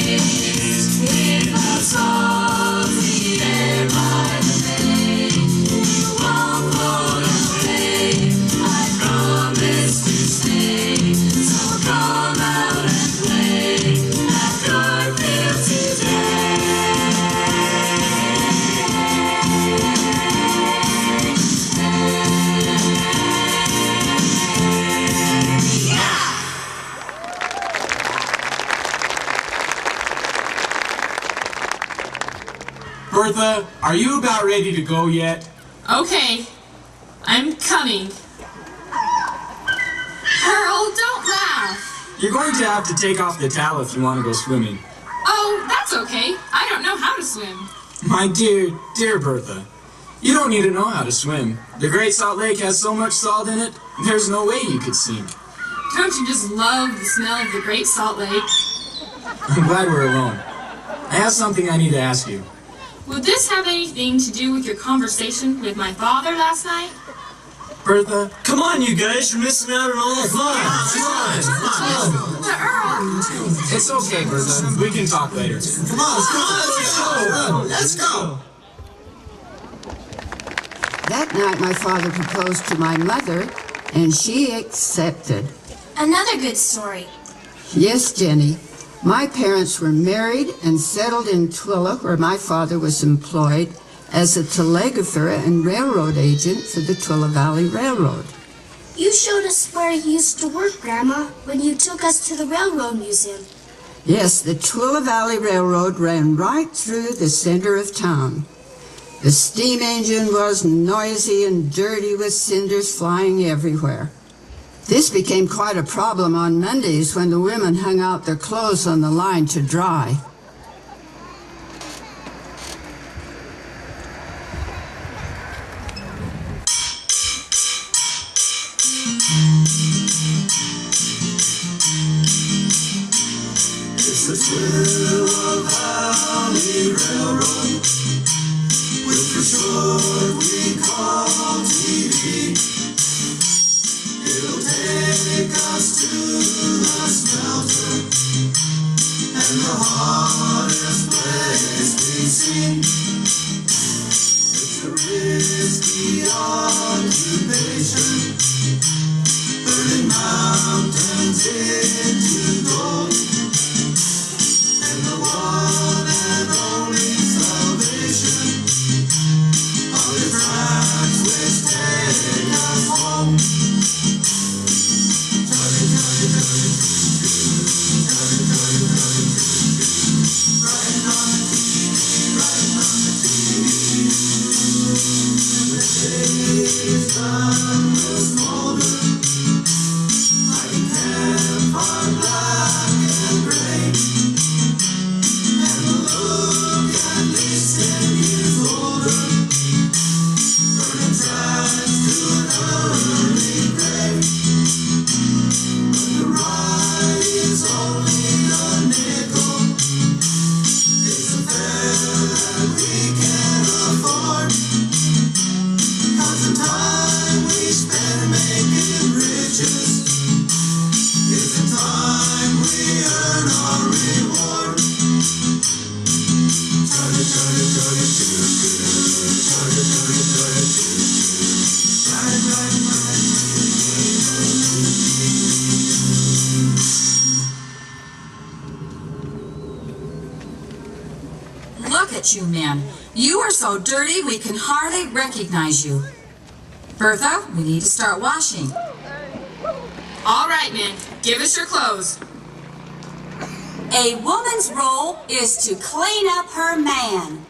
race in the salty air by the bay. You won't go away, I promise to stay. So come out and play at Garfield today. Bertha, are you about ready to go yet? Okay, I'm coming. Harold, don't laugh. You're going to have to take off the towel if you want to go swimming. Oh, that's okay. I don't know how to swim. My dear, dear Bertha, you don't need to know how to swim. The Great Salt Lake has so much salt in it, there's no way you could sink. Don't you just love the smell of the Great Salt Lake? I'm glad we're alone. I have something I need to ask you. Would this have anything to do with your conversation with my father last night? Bertha? Come on, you guys, you're missing out on all the fun. It's okay, Bertha. We can talk later. Come on, let's go. That night my father proposed to my mother, and she accepted. Another good story. Yes, Jenny. My parents were married and settled in Twilla, where my father was employed as a telegrapher and railroad agent for the Twilla Valley Railroad. You showed us where you used to work, Grandma, when you took us to the Railroad Museum. Yes, the Twilla Valley Railroad ran right through the center of town. The steam engine was noisy and dirty with cinders flying everywhere. This became quite a problem on Mondays when the women hung out their clothes on the line to dry. It's the Twilla Valley Railroad, which for short we call TV. It'll take us to the smelter and the hottest place we've seen. It's a risky occupation, burning mountains into gold, and the one and only salvation are the tracks which take us home. Look at you men. You are so dirty we can hardly recognize you. Bertha, we need to start washing. All right, men. Give us your clothes. A woman's role is to clean up her man.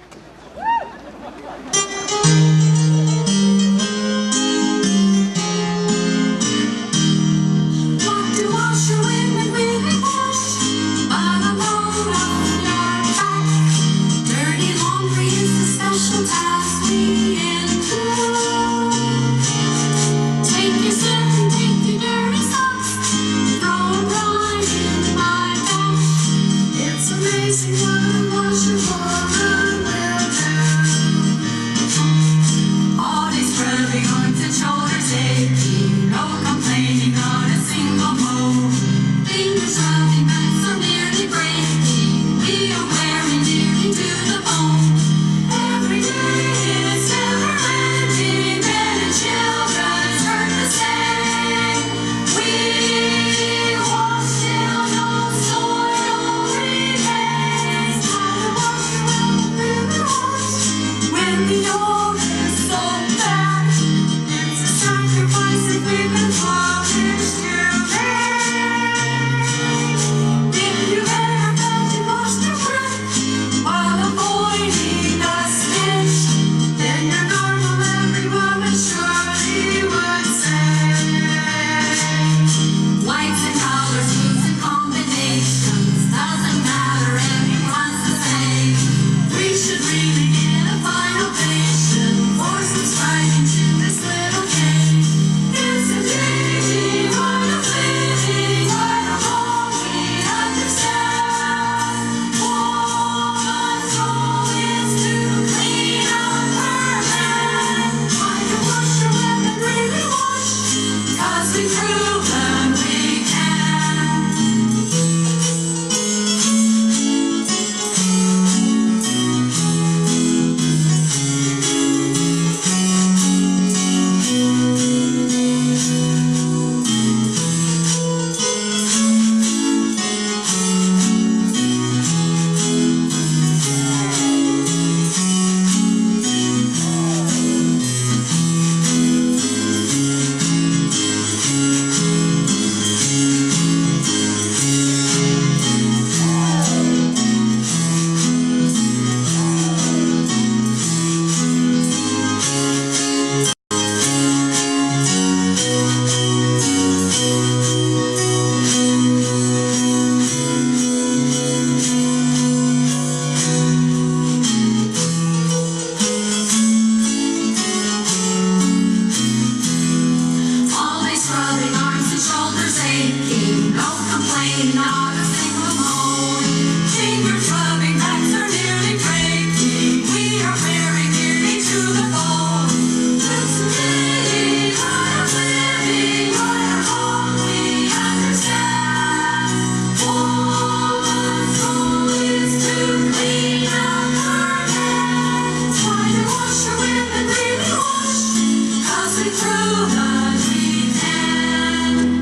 prove that we can.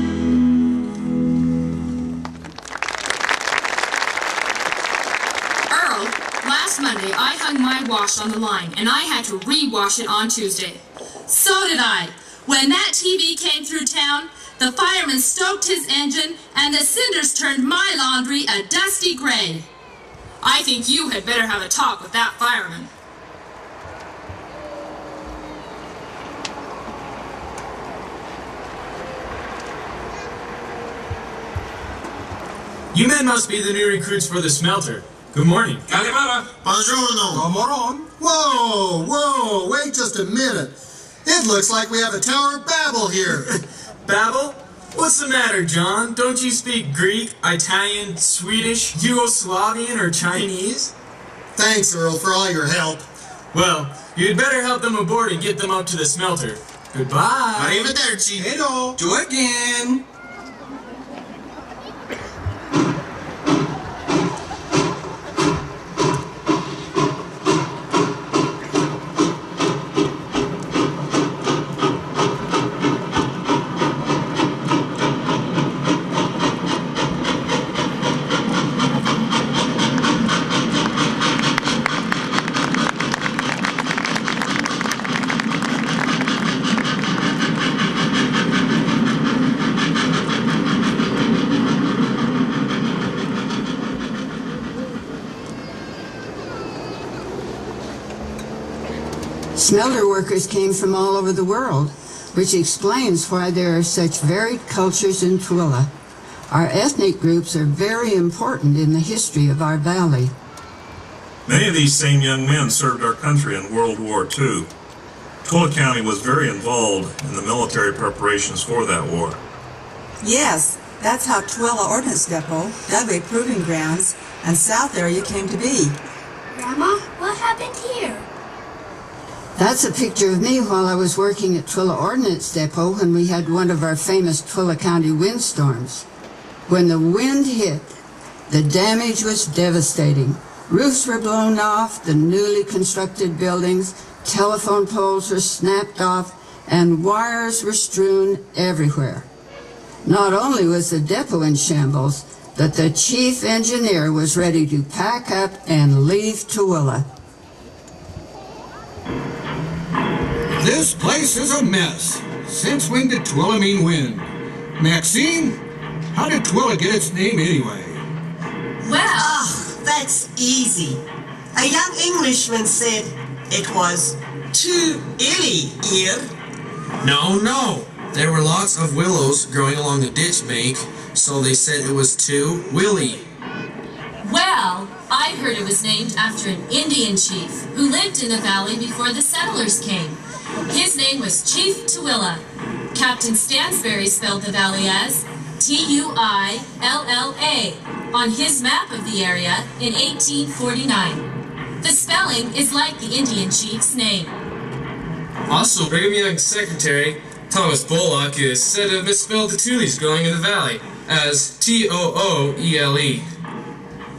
Earl, last Monday I hung my wash on the line, and I had to re-wash it on Tuesday. So did I. When that TV came through town, the fireman stoked his engine, and the cinders turned my laundry a dusty gray. I think you had better have a talk with that fireman. You men must be the new recruits for the smelter. Good morning. Calimara. Buongiorno. Come Whoa, whoa, wait just a minute. It looks like we have a Tower of Babel here. Babel? What's the matter, John? Don't you speak Greek, Italian, Swedish, Yugoslavian, or Chinese? Thanks, Earl, for all your help. Well, you'd better help them aboard and get them up to the smelter. Goodbye. Arrivederci. Hello. Do again. Smelter workers came from all over the world, which explains why there are such varied cultures in Twila. Our ethnic groups are very important in the history of our valley. Many of these same young men served our country in World War II. Twila County was very involved in the military preparations for that war. Yes, that's how Twila Ordnance Depot, Dudley Proving Grounds, and South Area came to be. Grandma, what happened here? That's a picture of me while I was working at Twila Ordnance Depot when we had one of our famous Twila County windstorms. When the wind hit, the damage was devastating. Roofs were blown off, the newly constructed buildings, telephone poles were snapped off, and wires were strewn everywhere. Not only was the depot in shambles, but the chief engineer was ready to pack up and leave Twila. This place is a mess. Since when did Twila mean wind? Maxine, how did Twila get its name anyway? Well, that's easy. A young Englishman said it was too illy here. No. There were lots of willows growing along the ditch bank, so they said it was too willy. Well, I heard it was named after an Indian chief who lived in the valley before the settlers came. His name was Chief Twila. Captain Stansbury spelled the valley as Tuilla on his map of the area in 1849. The spelling is like the Indian chief's name. Also, Brigham Young's secretary, Thomas Bullock, is said to have misspelled the tules growing in the valley as Tooele.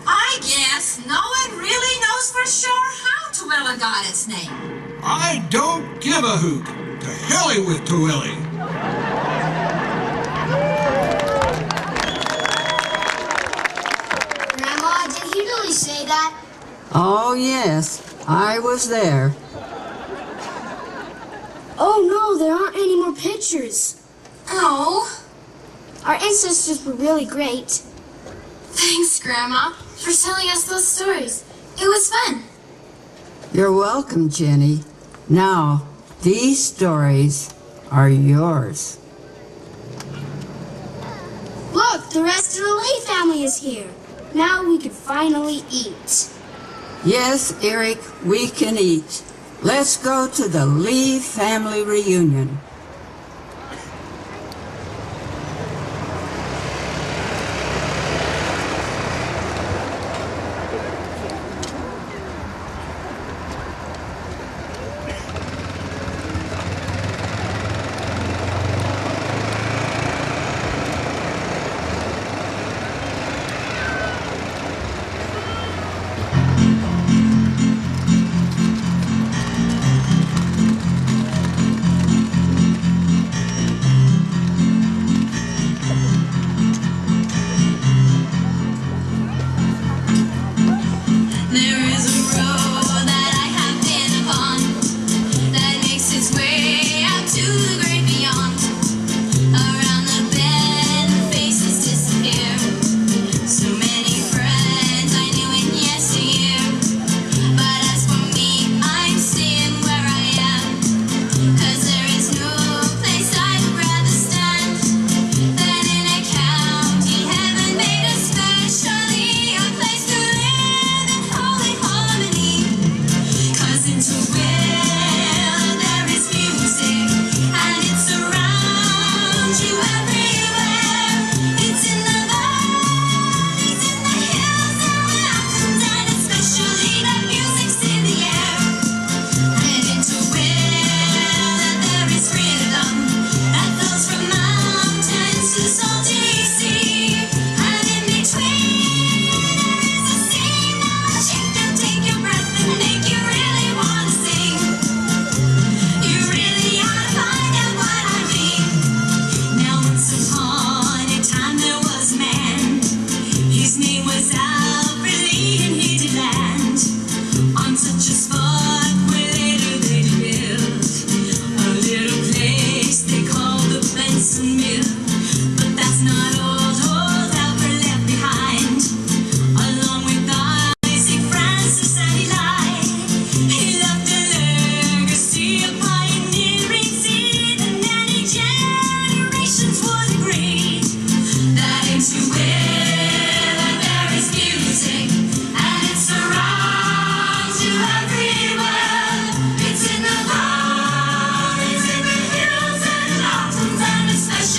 I guess no one really knows for sure how Twila got its name. I don't give a hoot. To hell with Twila. Grandma, did he really say that? Oh yes, I was there. Oh no, there aren't any more pictures. Oh, Our ancestors were really great. thanks, Grandma, for telling us those stories. It was fun. You're welcome, Jenny. Now, these stories are yours. Look, the rest of the Lay family is here. Now we can finally eat. Yes, Eric, we can eat. Let's go to the Lee family reunion.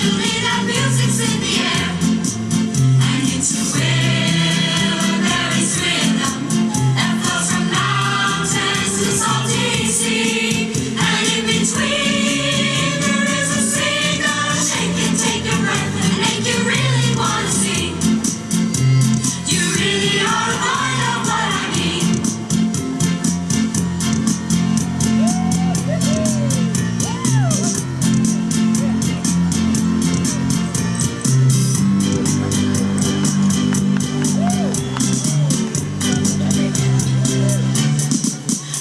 Especially that music's in the air. And it's a river, there is rhythm that flows from mountains to the salty sea. And in between there is a sea that'll shake and take your breath and make you really want to sing. You really ought to find out what I mean.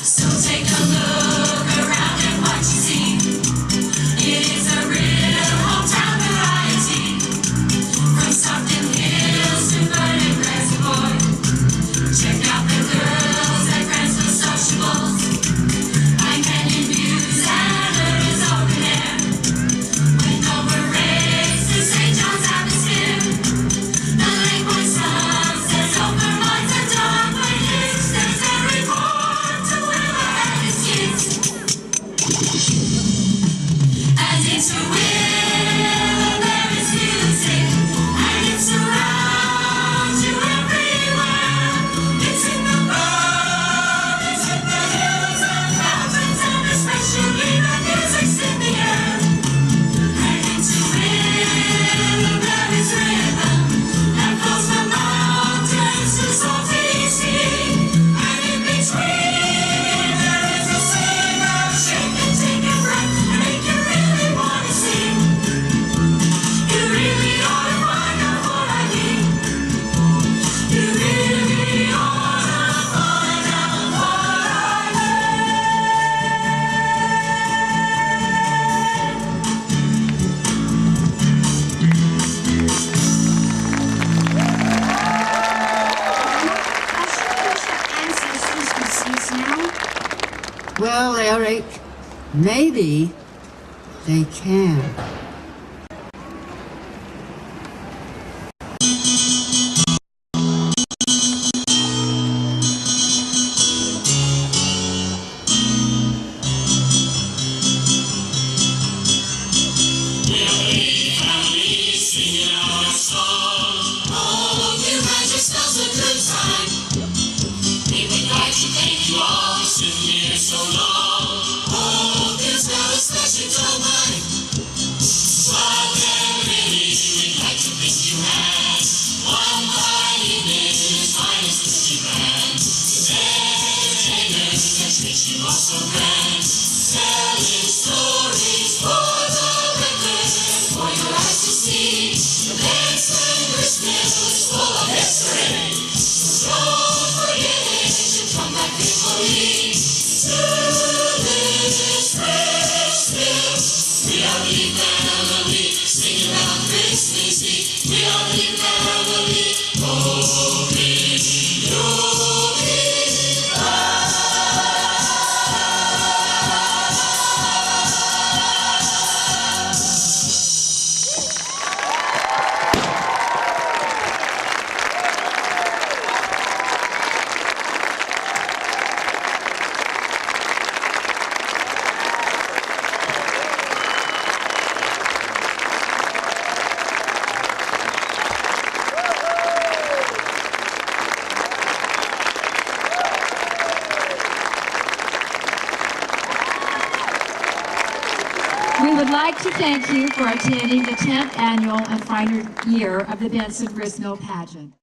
So take a look around at what you see. It is a real hometown variety. From Stockton Hills to Vernon Reservoir. Check out the girls at Grantsville Sociables. Pine Canyon Views and Ernest Open Air. Wendover Race to St. John's Atmosphere. The Lake Boy sunsets over mines and Dogwood Hills. There's every port to Willa and his kids. And into Willa there is music, and it surrounds you everywhere. It's in the road, it's in the hills and mountains, and especially the music's in the air. And into Willa there is rhythm that flows from mountains to salty sea. And in between there is a sea that'll shake and take your breath and make you really want to sing. You really ought to find out what I mean. You really ought to find out what I Ancestors can see us now. Well, Eric, maybe they can. Singing our song. Oh, you had yourselves a good time. We would like to thank you all for sitting here so long. Oh, there's no special don't mind. But then really, we'd like to think you had one fine evening as fine as this you ran. Entertainers that treat you all so grand. Telling stories for the record and for your eyes to see. The Benson Grist is full of history. So don't forget it and come back faithfully to this Grist mill. We are the family, singing around Christmas Eve. We are the family, oh, We would like to thank you for attending the 10th annual and final year of the Benson Grist Mill Pageant.